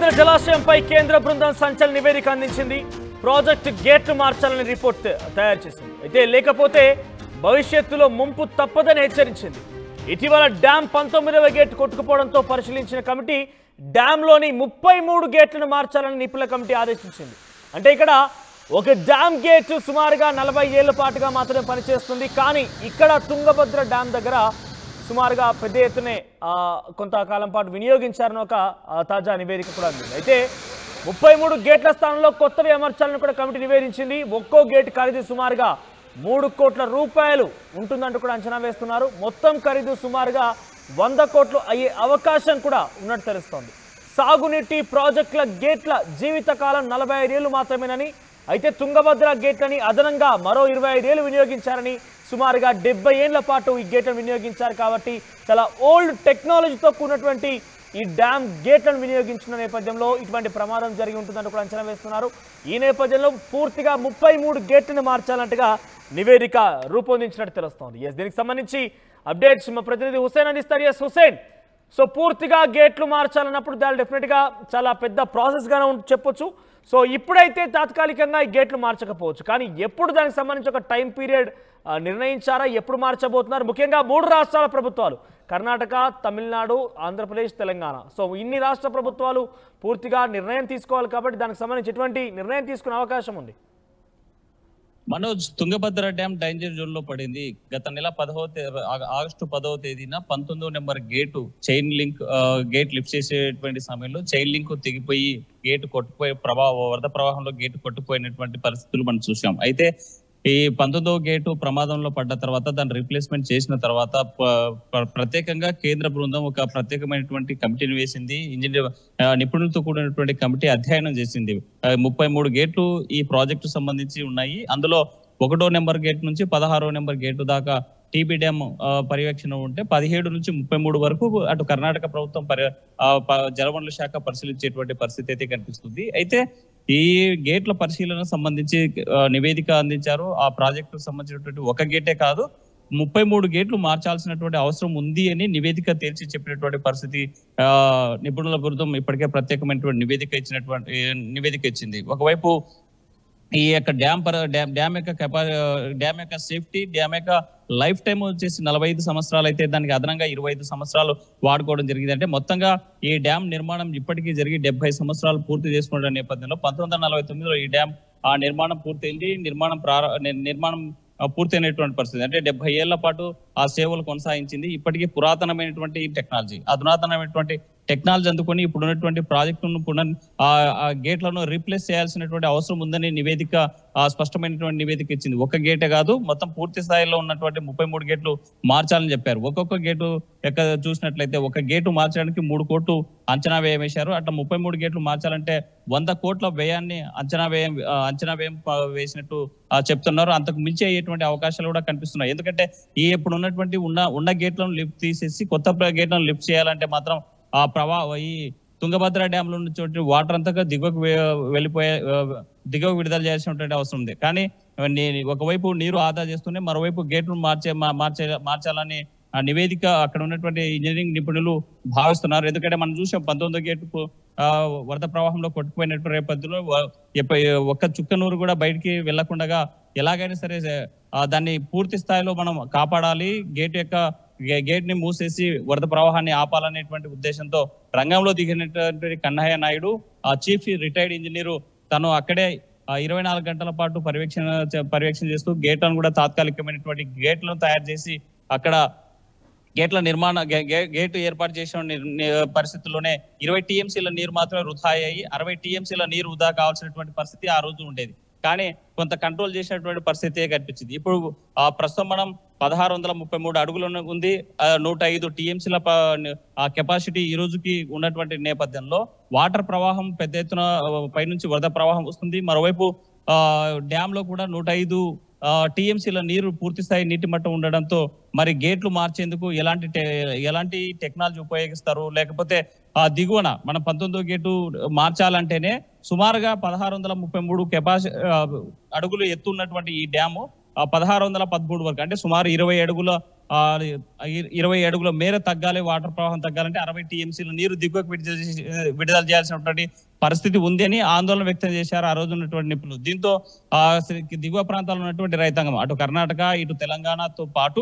తుంగభద్ర జలాశయంపై కేంద్ర బృందం సంచలన నివేదిక అందించింది. ప్రాజెక్టు గేట్లు మార్చాలని రిపోర్ట్ తయారు చేసింది. అయితే లేకపోతే భవిష్యత్తులో ముంపు తప్పదని హెచ్చరించింది. ఇటీవల డ్యామ్ 19వ గేట్ కొట్టుకుపోవడంతో పరిశీలించిన కమిటీ డ్యాంలోని 33 గేట్లను మార్చాలని నిపుణుల కమిటీ ఆదేశించింది. అంటే ఇక్కడ ఒక డ్యామ్ గేట్ సుమారుగా 40 ఏళ్ల పాటుగా మాత్రమే పనిచేస్తుంది. కానీ ఇక్కడ తుంగభద్ర డ్యామ్ దగ్గర సుమారుగా పెద్ద ఎత్తునే కొంతకాలం పాటు వినియోగించారని ఒక తాజా నివేదిక కూడా ఉంది. అయితే 33 గేట్ల స్థానంలో కొత్తవి అమర్చాలని కూడా కమిటీ నివేదించింది. ఒక్కో గేట్ ఖరీదు సుమారుగా 3 కోట్ల రూపాయలు ఉంటుందంటూ కూడా అంచనా వేస్తున్నారు. మొత్తం ఖరీదు సుమారుగా 100 కోట్లు అయ్యే అవకాశం కూడా ఉన్నట్టు తెలుస్తోంది. సాగునీటి ప్రాజెక్టుల గేట్ల జీవితకాలం 45 ఏళ్లు మాత్రమేనని, అయితే తుంగభద్ర గేట్లని అదనంగా మరో 25 ఏళ్లు వినియోగించారని, సుమారుగా 70 ఏళ్ల పాటు ఈ గేట్లను వినియోగించారు. కాబట్టి చాలా ఓల్డ్ టెక్నాలజీతో కూడినటువంటి ఈ డ్యామ్ గేట్లను వినియోగించిన నేపథ్యంలో ఇటువంటి ప్రమాదం జరిగి ఉంటుందంటూ కూడా అంచనా వేస్తున్నారు. ఈ నేపథ్యంలో పూర్తిగా 33 గేట్లను మార్చాలంటగా నివేదిక రూపొందించినట్టు తెలుస్తోంది. దీనికి సంబంధించి అప్డేట్స్ మా ప్రతినిధి హుసేన్ అందిస్తారు. హుసేన్, సో పూర్తిగా గేట్లు మార్చాలన్నప్పుడు దాని డెఫినెట్గా చాలా పెద్ద ప్రాసెస్గానే చెప్పొచ్చు. సో ఇప్పుడైతే తాత్కాలికంగా ఈ గేట్లు మార్చకపోవచ్చు, కానీ ఎప్పుడు దానికి సంబంధించి ఒక టైం పీరియడ్ నిర్ణయించారా? ఎప్పుడు మార్చబోతున్నారు? ముఖ్యంగా 3 రాష్ట్రాల ప్రభుత్వాలు, కర్ణాటక, తమిళనాడు, ఆంధ్రప్రదేశ్, తెలంగాణ. సో ఇన్ని రాష్ట్ర ప్రభుత్వాలు పూర్తిగా నిర్ణయం తీసుకోవాలి కాబట్టి దానికి సంబంధించి ఎటువంటి నిర్ణయం తీసుకునే అవకాశం ఉంది? Manoj, Tungabhadra dam danger zone లో పడింది. గత నెల ఆగస్టు 10వ తేదీన 19వ number gate chain link gate lift చేసేటువంటి సమయంలో చైన్ లింక్ తెగిపోయి గేటు కొట్టుకుపోయే వరద ప్రవాహంలో గేటు కొట్టుకుపోయినటువంటి పరిస్థితులు మనం చూసాం. అయితే ఈ 19వ గేటు ప్రమాదంలో పడ్డ తర్వాత దాన్ని రీప్లేస్మెంట్ చేసిన తర్వాత ప్రత్యేకంగా కేంద్ర బృందం ఒక ప్రత్యేకమైనటువంటి కమిటీని వేసింది. ఇంజనీర్ నిపుణులతో కూడినటువంటి కమిటీ అధ్యయనం చేసింది. 33 గేట్లు ఈ ప్రాజెక్టు సంబంధించి ఉన్నాయి. అందులో 1వ నెంబర్ గేట్ నుంచి 16వ నెంబర్ గేటు దాకా టీబీ డ్యామ్ పర్యవేక్షణ ఉంటే 17 నుంచి 33 వరకు అటు కర్ణాటక ప్రభుత్వం జలవనరుల శాఖ పరిశీలించేటువంటి పరిస్థితి అయితే కనిపిస్తుంది. అయితే ఈ గేట్ల పరిశీలన సంబంధించి నివేదిక అందించారు. ఆ ప్రాజెక్టుకు సంబంధించినటువంటి ఒక గేటే కాదు, 33 గేట్లు మార్చాల్సినటువంటి అవసరం ఉంది అని నివేదిక తేల్చి చెప్పినటువంటి పరిస్థితి నిపుణుల బృందం ఇప్పటికే ప్రత్యేకమైనటువంటి నివేదిక ఇచ్చింది. ఒకవైపు ఈ యొక్క డ్యామ్ యొక్క సేఫ్టీ, డ్యామ్ యొక్క లైఫ్ టైం వచ్చేసి 45 సంవత్సరాలు అయితే దానికి అదనంగా 25 సంవత్సరాలు వాడుకోవడం జరిగింది. అంటే మొత్తంగా ఈ డ్యామ్ నిర్మాణం ఇప్పటికీ జరిగి 70 సంవత్సరాలు పూర్తి చేసుకున్న నేపథ్యంలో 1949లో ఈ డ్యామ్ నిర్మాణం పూర్తయింది. నిర్మాణం పూర్తయినటువంటి పరిస్థితి అంటే 70 ఏళ్ల పాటు ఆ సేవలు కొనసాగించింది. ఇప్పటికీ పురాతనమైనటువంటి టెక్నాలజీ, అధునాతనమైనటువంటి టెక్నాలజీ అందుకొని ఇప్పుడు ఉన్నటువంటి ప్రాజెక్టును గేట్లను రీప్లేస్ చేయాల్సినటువంటి అవసరం ఉందని నివేదిక స్పష్టమైనటువంటి నివేదిక ఇచ్చింది. ఒక గేటే కాదు, మొత్తం పూర్తి స్థాయిలో ఉన్నటువంటి 33 గేట్లు మార్చాలని చెప్పారు. ఒక్కొక్క గేటు చూసినట్లయితే ఒక గేటు మార్చడానికి 3 కోట్లు అంచనా వ్యయం వేశారు. అట్లా 33 గేట్లు మార్చాలంటే 100 కోట్ల వ్యయాన్ని అంచనా వ్యయం వేసినట్టు చెప్తున్నారు. అంతకు మించి అయ్యేటువంటి అవకాశాలు కూడా కనిపిస్తున్నాయి. ఎందుకంటే ఇప్పుడు ఉన్నటువంటి ఉన్న గేట్లను లిఫ్ట్ తీసేసి కొత్త గేట్లను లిఫ్ట్ చేయాలంటే మాత్రం ఈ తుంగభద్ర డ్యామ్ లో ఉన్నటువంటి వాటర్ అంతగా దిగువకు విడుదల చేయాల్సినటువంటి అవసరం ఉంది. కానీ ఒకవైపు నీరు ఆదా చేస్తూనే మరోవైపు గేట్లను మార్చాలని నివేదిక అక్కడ ఉన్నటువంటి ఇంజనీరింగ్ నిపుణులు భావిస్తున్నారు. ఎందుకంటే మనం చూసాం 19వ గేటు వరద ప్రవాహంలో కొట్టుకుపోయినటువంటి నేపథ్యంలో ఒక్క చుక్క నూరు కూడా బయటికి వెళ్లకుండా ఎలాగైనా సరే దాన్ని పూర్తి స్థాయిలో మనం కాపాడాలి, గేట్ ని మూసేసి వరద ప్రవాహాన్ని ఆపాలనేటువంటి ఉద్దేశంతో రంగంలో దిగినటువంటి కన్నయ్య నాయుడు, ఆ చీఫ్ రిటైర్డ్ ఇంజనీరు, తను అక్కడే 24 గంటల పాటు పర్యవేక్షణ చేస్తూ గేట్లను కూడా తాత్కాలికమైనటువంటి గేట్లను తయారు చేసి అక్కడ గేటు ఏర్పాటు చేసిన పరిస్థితుల్లోనే 20 టీఎంసీల నీరు మాత్రమే వృధా అయ్యాయి. 60 టీఎంసీల నీరు వృధా కావాల్సినటువంటి పరిస్థితి ఆ రోజు ఉండేది. కానీ కొంత కంట్రోల్ చేసినటువంటి పరిస్థితి కనిపించింది. ఇప్పుడు ప్రస్తుతం మనం 1633 అడుగులు ఉంది, 105 టీఎంసీల కెపాసిటీ ఈ రోజుకి ఉన్నటువంటి నేపథ్యంలో వాటర్ ప్రవాహం పెద్ద ఎత్తున పైనుంచి వరద ప్రవాహం వస్తుంది. మరోవైపు డ్యామ్ లో కూడా 105 టీఎంసీల నీరు పూర్తి స్థాయి నీటి మట్టం ఉండడంతో మరి గేట్లు మార్చేందుకు ఎలాంటి టెక్నాలజీ ఉపయోగిస్తారు, లేకపోతే దిగువన మనం 19వ గేటు మార్చాలంటేనే సుమారుగా 1633 అడుగులు ఎత్తు ఉన్నటువంటి ఈ డ్యాము 1613 వరకు అంటే సుమారు 20 అడుగుల 20 అడుగుల మేర తగ్గాలి, వాటర్ ప్రవాహం తగ్గాలంటే 60 టీఎంసీల నీరు దిగువకు విడుదల చేయాల్సినటువంటి పరిస్థితి ఉంది అని ఆందోళన వ్యక్తం చేశారు ఆ రోజు ఉన్నటువంటి నిపుణులు. దీంతో దిగువ ప్రాంతాల్లో ఉన్నటువంటి రైతాంగం అటు కర్ణాటక ఇటు తెలంగాణతో పాటు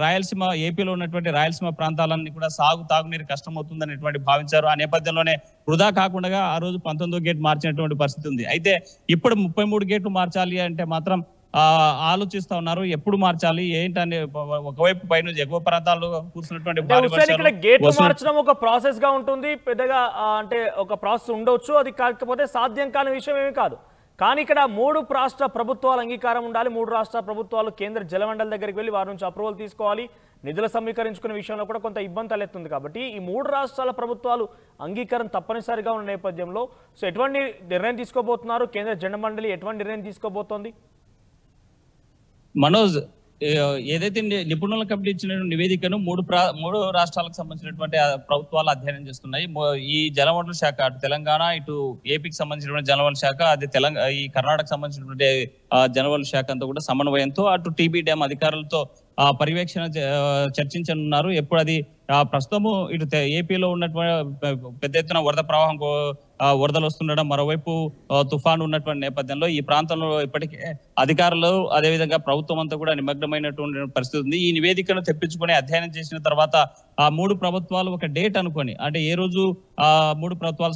రాయలసీమ ఏపీలో ఉన్నటువంటి రాయలసీమ ప్రాంతాలన్నీ కూడా తాగునీరు కష్టమవుతుందనేటువంటి భావించారు. ఆ నేపథ్యంలోనే వృధా కాకుండా ఆ రోజు 19వ గేట్ మార్చినటువంటి పరిస్థితి ఉంది. అయితే ఇప్పుడు 33 గేట్లు మార్చాలి అంటే మాత్రం ఆలోచిస్తా ఉన్నారు, ఎప్పుడు మార్చాలి ఏంటని. ఒకవైపు పైన ఎగువ ప్రాంతాల్లో కూర్చున్నటువంటి గేట్లు మార్చడం ఒక ప్రాసెస్ గా ఉంటుంది, పెద్దగా అంటే ఒక ప్రాసెస్ ఉండొచ్చు, అది కాకపోతే సాధ్యం కాని విషయం ఏమీ కాదు. కానీ ఇక్కడ 3 రాష్ట్ర ప్రభుత్వాల అంగీకారం ఉండాలి. 3 రాష్ట్ర ప్రభుత్వాలు కేంద్ర జలమండలి దగ్గరికి వెళ్ళి వారి నుంచి అప్రూవల్ తీసుకోవాలి. నిధులు సమీకరించుకునే విషయంలో కూడా కొంత ఇబ్బంది తలెత్తుంది. కాబట్టి ఈ 3 రాష్ట్రాల ప్రభుత్వాలు అంగీకారం తప్పనిసరిగా ఉన్న నేపథ్యంలో సో ఎటువంటి నిర్ణయం తీసుకోబోతున్నారు? కేంద్ర జలమండలి ఎటువంటి నిర్ణయం తీసుకోబోతోంది? మనోజ్, ఏదైతే నిపుణుల కమిటీ ఇచ్చిన నివేదికను 3 రాష్ట్రాలకు సంబంధించినటువంటి ప్రభుత్వాలు అధ్యయనం చేస్తున్నాయి. ఈ జలవనరుల శాఖ అటు తెలంగాణ ఇటు ఏపీకి సంబంధించినటువంటి జలవనరుల శాఖ, అది ఈ కర్ణాటక సంబంధించినటువంటి జలవనరుల శాఖ అంతా కూడా సమన్వయంతో అటు టీబీ డ్యామ్ అధికారులతో పరివేక్షణ చర్చించనున్నారు. ఎప్పుడు అది ప్రస్తుతము ఇటు ఏపీలో ఉన్నటువంటి పెద్ద ఎత్తున వరద ప్రవాహం వరదలు వస్తుండడం, మరోవైపు తుఫాను ఉన్నటువంటి నేపథ్యంలో ఈ ప్రాంతంలో ఇప్పటికే అధికారులు అదేవిధంగా ప్రభుత్వం అంతా కూడా నిమగ్నమైనటువంటి పరిస్థితి ఉంది. ఈ నివేదికను తెప్పించుకొని అధ్యయనం చేసిన తర్వాత ఆ 3 ప్రభుత్వాలు ఒక డేట్ అనుకొని, అంటే ఏ రోజు 3 ప్రభుత్వాల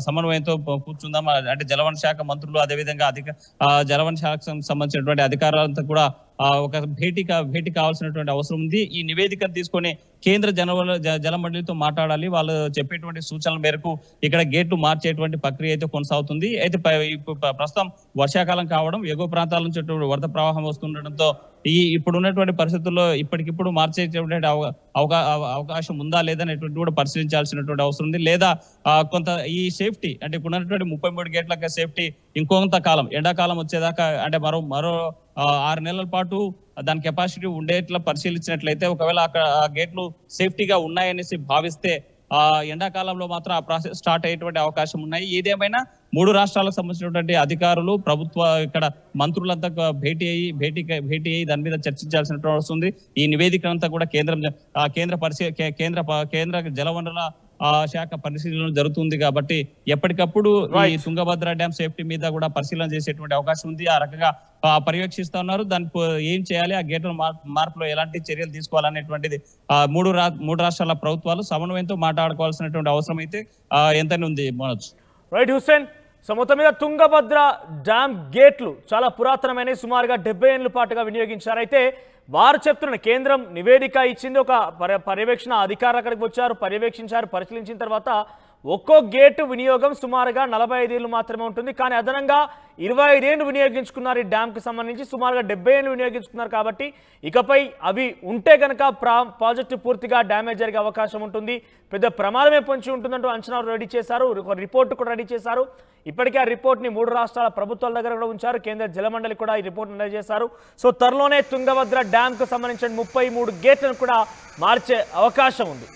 సమన్వయంతో కూర్చుందాం అంటే జలవనరుల శాఖ మంత్రులు అదేవిధంగా జలవనరుల శాఖకు సంబంధించినటువంటి అధికారులంతా కూడా ఒక భేటీ కావాల్సినటువంటి అవసరం ఉంది. ఈ నివేదికను తీసుకొని కేంద్ర జలమండలితో మాట్లాడాలి. వాళ్ళు చెప్పేటువంటి సూచనల మేరకు ఇక్కడ గేట్లు మార్చేటువంటి ప్రక్రియ అయితే కొనసాగుతుంది. అయితే ప్రస్తుతం వర్షాకాలం కావడం, ఎగువ ప్రాంతాల నుంచి వరద ప్రవాహం వస్తుండటంతో ఇప్పుడు ఉన్నటువంటి పరిస్థితుల్లో ఇప్పటికిప్పుడు మార్చేటువంటి అవకాశం ఉందా లేదనేటువంటి కూడా పరిశీలించాల్సినటువంటి అవసరం ఉంది. లేదా కొంత ఈ సేఫ్టీ అంటే ఇప్పుడు ఉన్నటువంటి 33 గేట్ల సేఫ్టీ ఇంకొంత కాలం ఎండాకాలం వచ్చేదాకా అంటే మరో 6 నెలల పాటు దాని కెపాసిటీ ఉండేట్లా పరిశీలించినట్లయితే ఒకవేళ అక్కడ ఆ గేట్లు సేఫ్టీగా ఉన్నాయనేసి భావిస్తే ఎండాకాలంలో మాత్రం ఆ ప్రాసెస్ స్టార్ట్ అయ్యేటువంటి అవకాశం ఉన్నాయి. ఏదేమైనా 3 రాష్ట్రాలకు సంబంధించినటువంటి అధికారులు ప్రభుత్వ ఇక్కడ మంత్రులంతా భేటీ అయ్యి దాని మీద చర్చించాల్సినటువంటి అవసరం ఉంది. ఈ నివేదిక అంతా కూడా కేంద్ర జలవనరుల శాఖ పరిశీలన జరుగుతుంది కాబట్టి ఎప్పటికప్పుడు ఈ తుంగభద్ర డ్యామ్ సేఫ్టీ మీద కూడా పరిశీలన చేసేటువంటి అవకాశం ఉంది. ఆ రకంగా పర్యవేక్షిస్తా ఉన్నారు. దానికి ఏం చేయాలి, ఆ గేట్ల మార్పులో ఎలాంటి చర్యలు తీసుకోవాలనేటువంటిది 3 రాష్ట్రాల ప్రభుత్వాలు సమన్వయంతో మాట్లాడుకోవాల్సినటువంటి అవసరం అయితే ఎంతనే ఉంది. మనోజ్, రైట్ హుస్సేన్. సో మొత్తం మీద తుంగభద్ర డ్యామ్ గేట్లు చాలా పురాతనమైన, సుమారుగా 70 ఏళ్ల పాటుగా వినియోగించారు. అయితే వారు చెప్తున్న కేంద్రం నివేదిక ఇచ్చింది, ఒక పర్యవేక్షణ అధికారులు అక్కడికి వచ్చారు, పర్యవేక్షించారు. పరిశీలించిన తర్వాత ఒక్కో గేటు వినియోగం సుమారుగా 45 ఏళ్ళు మాత్రమే ఉంటుంది. కానీ అదనంగా 25 ఏళ్ళు వినియోగించుకున్నారు. ఈ డ్యామ్కి సంబంధించి సుమారుగా 70 ఏళ్ళు వినియోగించుకున్నారు. కాబట్టి ఇకపై అవి ఉంటే కనుక ప్రాజెక్టు పూర్తిగా డ్యామేజ్ జరిగే అవకాశం ఉంటుంది, పెద్ద ప్రమాదమే పొంచి ఉంటుందంటూ అంచనాలు రెడీ చేశారు, ఒక రిపోర్టు కూడా రెడీ చేశారు. ఇప్పటికే ఆ రిపోర్ట్ని 3 రాష్ట్రాల ప్రభుత్వాల దగ్గర కూడా ఉంచారు. కేంద్ర జలమండలి కూడా ఈ రిపోర్ట్ రెడీ చేశారు. సో త్వరలోనే తుంగభద్ర డ్యామ్కు సంబంధించిన 33 గేట్లను కూడా మార్చే అవకాశం ఉంది.